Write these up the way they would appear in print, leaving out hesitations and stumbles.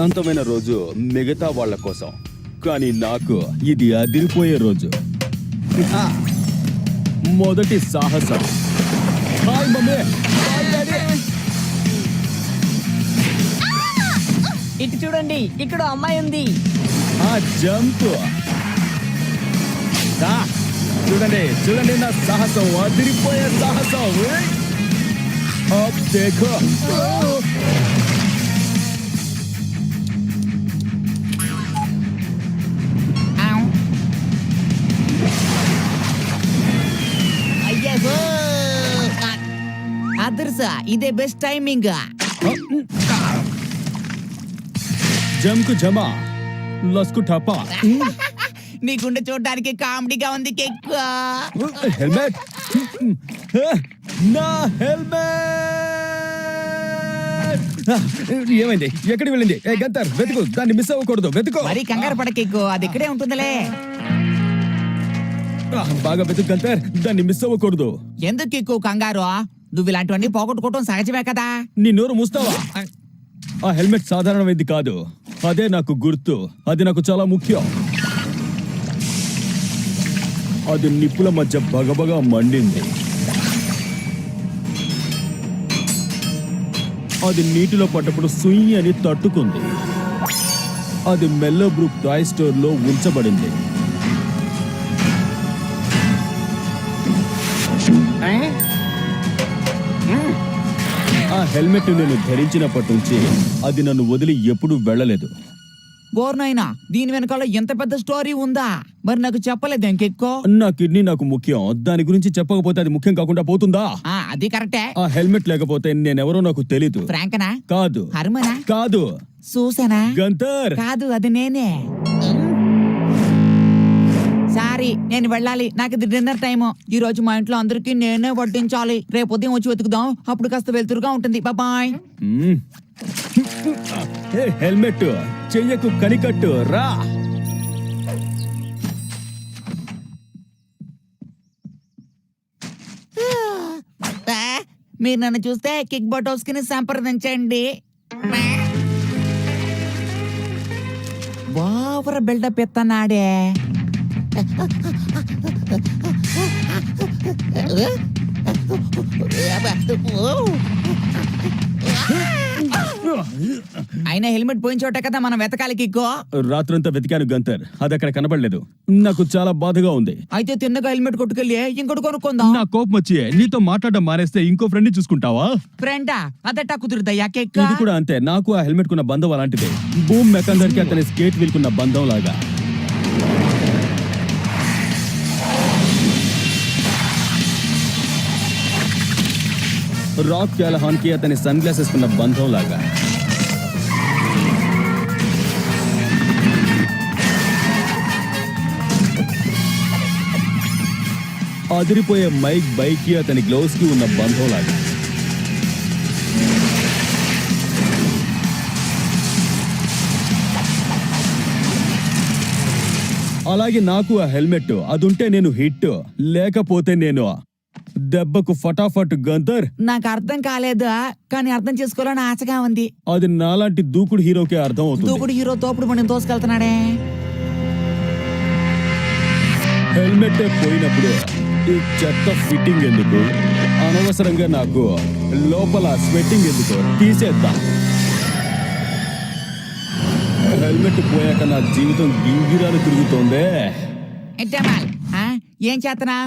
అంతమైన రోజు మిగతా వాళ్ళ కోసం, కానీ నాకు ఇది అదిరిపోయే రోజు. మొదటి సాహసం. Hi mummy, hi daddy. ఇటు చూడండి, ఇక్కడ అమ్మాయి ఉంది. ఆ జంప్. చూడండి చూడండి, నా సాహసం, అదిరిపోయే సాహసం. అబ్ దేఖో. అయ్యో, అదర్సా ఇదే బెస్ట్ టైమింగ్. జంకు జమా, లస్కు టపా. నీ గుండె చూడడానికి కామెడీగా ఉంది. కేక్ హెల్మెట్, నా హెల్మెట్. ఏమైంది? ఎక్కడికి వెళ్ళింది? ఏ గంతర్, వెతుకు, దాన్ని మిస్ అవ్వకూడదు, వెతుకు. మరి కంగారు పడ కేక్, అది ఇక్కడే ఉంటుందిలే. బాగా వెతుకు గంతర్, దాన్ని మిస్ అవ్వకూడదు. ఎందుకు కేక్ కంగారు? నువ్వు ఇలాంటివన్నీ పోగొట్టుకోవటం సహజమే కదా. నీ నోరు మూస్తావా? ఆ హెల్మెట్ సాధారణమైంది కాదు, అదే నాకు గుర్తు. అది నాకు చాలా ముఖ్యం. అది నిప్పుల మధ్య బగబగా మండింది. అది నీటిలో పడ్డప్పుడు సుయ్యి అని తట్టుకుంది. అది మెల్లో బ్రూక్ టాయ్ స్టోర్ లో ఉంచబడింది. ఆ హెల్మెట్ నేను ధరించినప్పటి నుంచి అది నన్ను వదిలి ఎప్పుడూ వెళ్ళలేదు. గోర్నైనా, దీని వెనకాల ఎంత పెద్ద స్టోరీ ఉందా? మరి నాకు చెప్పలేదు ఇంకెక్కో. నా కిడ్నీ నాకు ముఖ్యం. దాని గురించి చెప్పకపోతే అది ముఖ్యం కాకుండా పోతుందా? అది కరెక్టే. ఆ హెల్మెట్ లేకపోతే నేనెవరో నాకు తెలీదు. ఫ్రాంకనా? కాదు. హర్మనా? కాదు. సూసనా? గంతర్. కాదు, అది నేనే. సారీ, నేను వెళ్ళాలి. నాకు ఇది డిన్నర్ టైము. ఈ రోజు మా ఇంట్లో అందరికి నేనే వడ్డించాలి. రేపు ఉదయం వచ్చి వెతుకుదాం, అప్పుడు కాస్త వెళ్తురుగా ఉంటుంది. బాయ్. హెల్మెట్ చెయ్యకు, కనికట్టు రా. మీరు నన్ను చూస్తే కిక్ బటోస్కి సంప్రదించండి. ఓవర్ బిల్డప్ ఎత్తనాడే. అయినా హెల్మెట్ పోయిన చోట కదా మనం వెతకాలి కిక్కో. రాత్రంతా వెతికాను గంతర్, అది అక్కడ కనబడలేదు. నాకు చాలా బాధగా ఉంది. అయితే తిన్నగా హెల్మెట్ కొట్టుకెళ్ళి ఇంకోటి కొనుక్కుందాం. నా కోపం వచ్చి నీతో మాట్లాడడం మానేస్తే ఇంకో ఫ్రెండ్ చూసుకుంటావా? ఫ్రెండా? అదట్టా కుదురుదయ్యా కేక్. ఇది కూడా అంతే. నాకు ఆ హెల్మెట్ కున్న బంధం అలాంటిదే. బూమ్ మెకాందర్ కి అతని స్కేట్ వీల్ కున్న బంధం లాగా. రాక్ క్యాలహాన్ కి అతని సన్ గ్లాసెస్ కున్న బంధం లాగా. అదిరిపోయే మైక్ బైక్ కి అతని గ్లౌస్ కి ఉన్న బంధం లాగా. అలాగే నాకు ఆ హెల్మెట్ అదుంటే నేను హిట్, లేకపోతే నేను దెబ్బకు ఫటాఫట్. గంతర్, నాకు అర్థం కాలేదు, కానీ అర్థం చేసుకోవాలని ఆశగా ఉంది. అది నాలాంటి దూకుడు హీరోకే అర్థం అవుతుంది. దూకుడు హీరో తోపుడు మనం తోసుకెళ్తున్నాడే. హెల్మెట్ పోయినప్పుడు ఈ చెత్త ఫిట్టింగ్ ఎందుకు? అనవసరంగా నాకు లోపల స్వెట్టింగ్ ఎందుకు? తీసేద్దాం. హెల్మెట్ పోయాక నా జీవితం గింగిరాలు తిరుగుతోందే. ఏం చేతనా?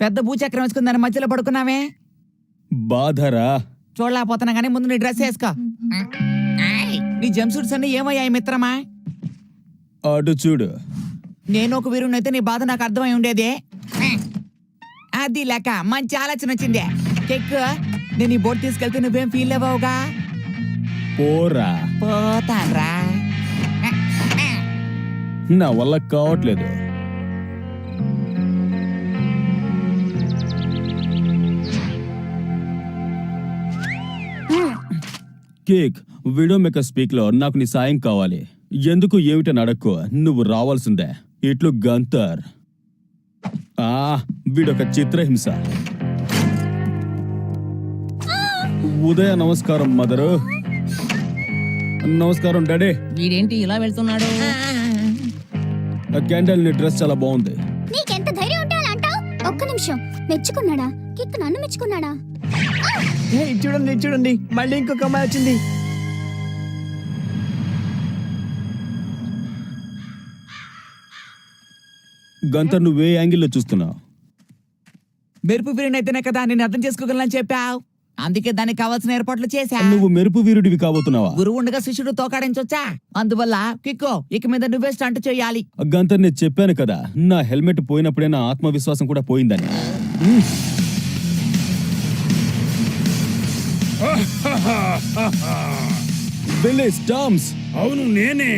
పెద్ద భూచక్రం వేసుకుని దాని మధ్యలో పడుకున్నావే. బాధరా? చూడలేకపోతున్నా గానీ ముందు నీ డ్రెస్ వేసుకో. నీ జంప్ సూట్స్ అన్ని ఏమయ్యాయి మిత్రమా? అటు చూడు. నేను ఒక వీరునైతే నీ బాధ నాకు అర్థమై ఉండేది. అది లేక మంచి ఆలోచన వచ్చింది. కేక్, నేను ఈ బోట్ తీసుకెళ్తే నువ్వేం ఫీల్ అవ్వవుగా? పోరా. పోతాన్రా. నా వల్ల కావట్లేదు. కేక్, వీడియో మేకర్ స్పీక్ లో నాకు నీ సాయం కావాలి. ఎందుకు ఏమిటని అడక్కు, నువ్వు రావాల్సిందే. ఇట్లు గంతర్. వీడొక చిత్రహింస. ఉదయ నమస్కారం మదరు. నమస్కారం డాడీ. వీడేంటి ఇలా వెళ్తున్నాడు? క్యాండల్ నీ డ్రెస్ చాలా బాగుంది. నీకెంత ధైర్యం ఉంటే అలా అంటావ్? ఒక్క నిమిషం, మెచ్చుకున్నాడా? కిక్ నన్ను మెచ్చుకున్నాడా? చూడండి చూడండి, మళ్ళీ ఇంకొక అమ్మాయి వచ్చింది. గంతర్ నువ్వే యాంగిల్లో చూస్తున్నావు? మెరుపు వీరుని అయితేనే కదా నేను అర్థం చేసుకోగలని చెప్పావు. అందుకే దానికి కావాల్సిన ఏర్పాట్లు చేశా. నువ్వు మెరుపు వీరుడివి కాబోతున్నావా? గురువు ఉండగా శిష్యుడు తోకాడించొచ్చా? అందువల్ల కిక్కో ఇక మీద నువ్వే స్టంట్ చేయాలి. గంతర్ నేను చెప్పాను కదా, నా హెల్మెట్ పోయినప్పుడే నా ఆత్మవిశ్వాసం కూడా పోయిందని. Billy Stamps. అవును, నేనే.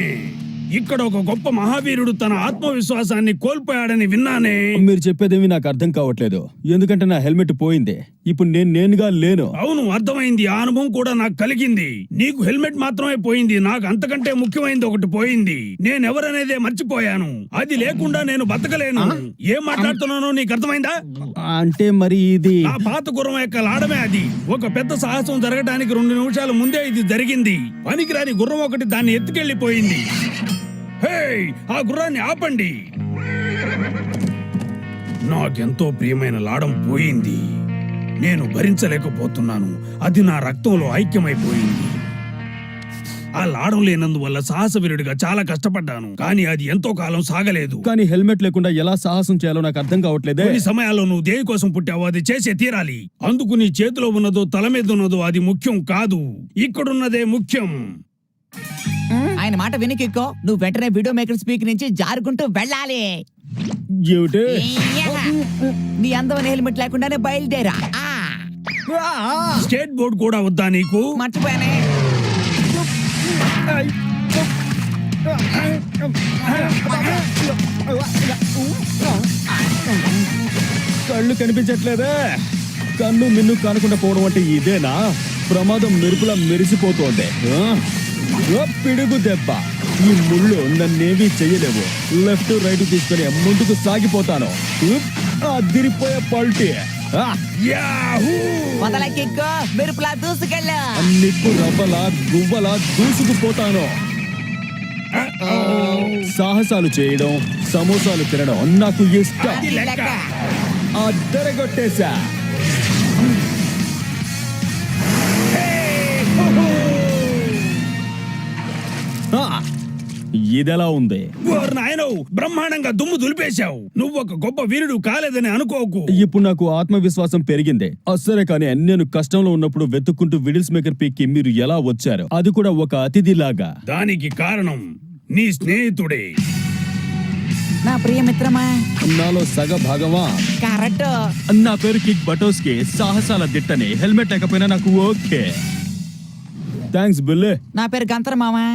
ఇక్కడ ఒక గొప్ప మహావీరుడు తన ఆత్మవిశ్వాసాన్ని కోల్పోయాడని విన్నానే. మీరు చెప్పేదేమి నాకు అర్థం కావట్లేదు, ఎందుకంటే నా హెల్మెట్ పోయింది. ఇప్పుడు నేనుగా లేను. అవును, అర్థమైంది. ఆ అనుభవం కూడా నాకు కలిగింది. నీకు హెల్మెట్ మాత్రమే పోయింది, నాకు అంతకంటే ముఖ్యమైనది ఒకటి పోయింది. నేనెవరనేదే మర్చిపోయాను. అది లేకుండా నేను బతకలేను. ఏం మాట్లాడుతున్నానో నీకు అర్థమైందా? అంటే మరి ఇది నా పాత గుర్రం యొక్క లాడమే అది. ఒక పెద్ద సాహసం జరగడానికి 2 నిమిషాల ముందే ఇది జరిగింది. పనికిరాని గుర్రం ఒకటి దాన్ని ఎత్తుకెళ్లిపోయింది. హే, ఆ గుర్రాన్ని ఆపండి. నాకెంతో ప్రియమైన లాడం పోయింది. నేను భరించలేకపోతున్నాను. అది నా రక్తంలో ఐక్యమైపోయింది. ఆ లాడం లేనందువల్ల సాహసవీరుడిగా చాలా కష్టపడ్డాను, కానీ అది ఎంతో కాలం సాగలేదు. కానీ హెల్మెట్ లేకుండా ఎలా సాహసం చేయాలో నాకు అర్థం కావట్లేదే. కొన్ని సమయాల్లో నువ్వు దేనికోసం పుట్టావో అది చేసే తీరాలి. అందుకు నీ చేతిలో ఉన్నదో తల మీద ఉన్నదో అది ముఖ్యం కాదు. ఇక్కడున్నదే ముఖ్యం. ఆయన మాట విని కిక్కో, నువ్వు వెంటనే వీడియో మేకర్ స్పీక్ నుంచి జారుకుంటూ వెళ్ళాలి. ఏమిటి? నీ అందమైన హెల్మెట్ లేకుండానే బయలుదేరా. స్టేట్ బోర్డు కూడా వద్దా నీకు? మర్చిపోయానే. కళ్ళు కనిపించట్లేదే. కన్ను మిన్ను కానకుండా పోవడం అంటే ఇదేనా? ప్రమాదం మెరుపులా మెరిసిపోతోంది. పిడుగు దెబ్బ. ఈ ముళ్ళు నన్నేమీ చెయ్యలేవు. లెఫ్ట్ రైట్ తీసుకుని ముందుకు సాగిపోతాను. అదిరిపోయే పల్టీ. యాహూ! మొదల కిక్కో, మెరుపులా దూసుకెళ్ళు. నిప్పు రవ్వలా గువ్వలా దూసుకుపోతాను. సాహసాలు చేయడం, సమోసాలు తినడం నాకు ఇష్టం. అది లెక్క. అద్దరగొట్టేశా. ఇదెలా ఉంది? ఓర్ నాయనో, బ్రహ్మాండంగా దుమ్ము దులిపేశావు. నువ్వు ఒక గొప్ప వీరుడు కాలేదని అనుకోకు. ఇప్పుడు నాకు ఆత్మవిశ్వాసం పెరిగింది. అస్సరే, కానీ నేను కష్టంలో ఉన్నప్పుడు వెతుక్కుంటూ విడిల్స్ మేకర్ పీక్ కి మీరు ఎలా వచ్చారు? అది కూడా ఒక అతిథిలాగా. దానికి కారణం నీ స్నేహితుడే. నా ప్రియ మిత్రమా. నాలో సగ భాగమా? కరెక్ట్. నా పేరు కిక్ బటోస్కి. సాహసాల దిట్టని. హెల్మెట్ లేకపోయినా నాకు ఓకే. థ్యాంక్స్ బిల్లే. నా పేరు గంతర్ మామా.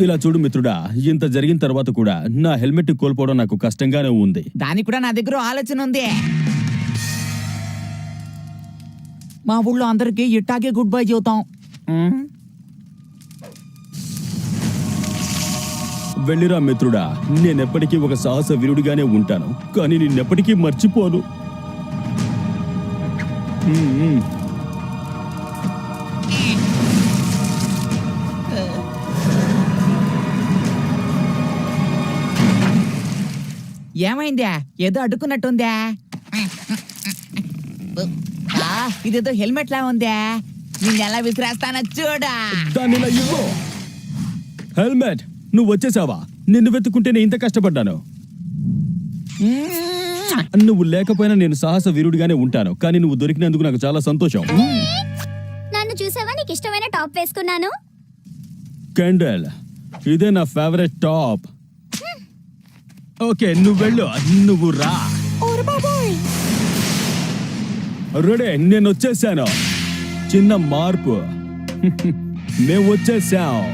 ఇలా చూడు మిత్రుడా, ఇంత జరిగిన తర్వాత కూడా నా హెల్మెట్ కోల్పోవడం నాకు కష్టంగానే ఉంది. దానికి కూడా నా దగ్గర ఆలోచన ఉంది. మా ఊళ్ళో అందరికి ఇట్టాగే గుడ్ బై చెబుతాం. వెళ్ళిరా మిత్రుడా, నేనెప్పటికీ ఒక సాహస వీరుడిగానే ఉంటాను, కానీ నిన్నెప్పటికీ మర్చిపోను. ఏమైందా? ఏదో అడ్డుకున్నట్టుందా? ఇదేదో హెల్మెట్ లా ఉందా? నిన్ను ఎలా విసిరేస్తానో చూడా. దాన్ని ఇలా ఇవ్వు. హెల్మెట్, నువ్వు వచ్చేసావా? నిన్ను వెతుక్కుంటేనే ఇంత కష్టపడ్డాను. నువ్వు లేకపోయినా నేను సాహస వీరుడిగానే ఉంటాను, కానీ నువ్వు దొరికినందుకు నాకు చాలా సంతోషం. నన్ను చూసావా? నీకు ఇష్టమైన టాప్ వేసుకున్నాను. క్యాండల్, ఇదే నా ఫేవరెట్ టాప్. ఓకే, నువ్వు వెళ్ళు. నువ్వు రా. రెడీ, నేను వచ్చేసాను. చిన్న మార్పు. మేము వచ్చేసాం.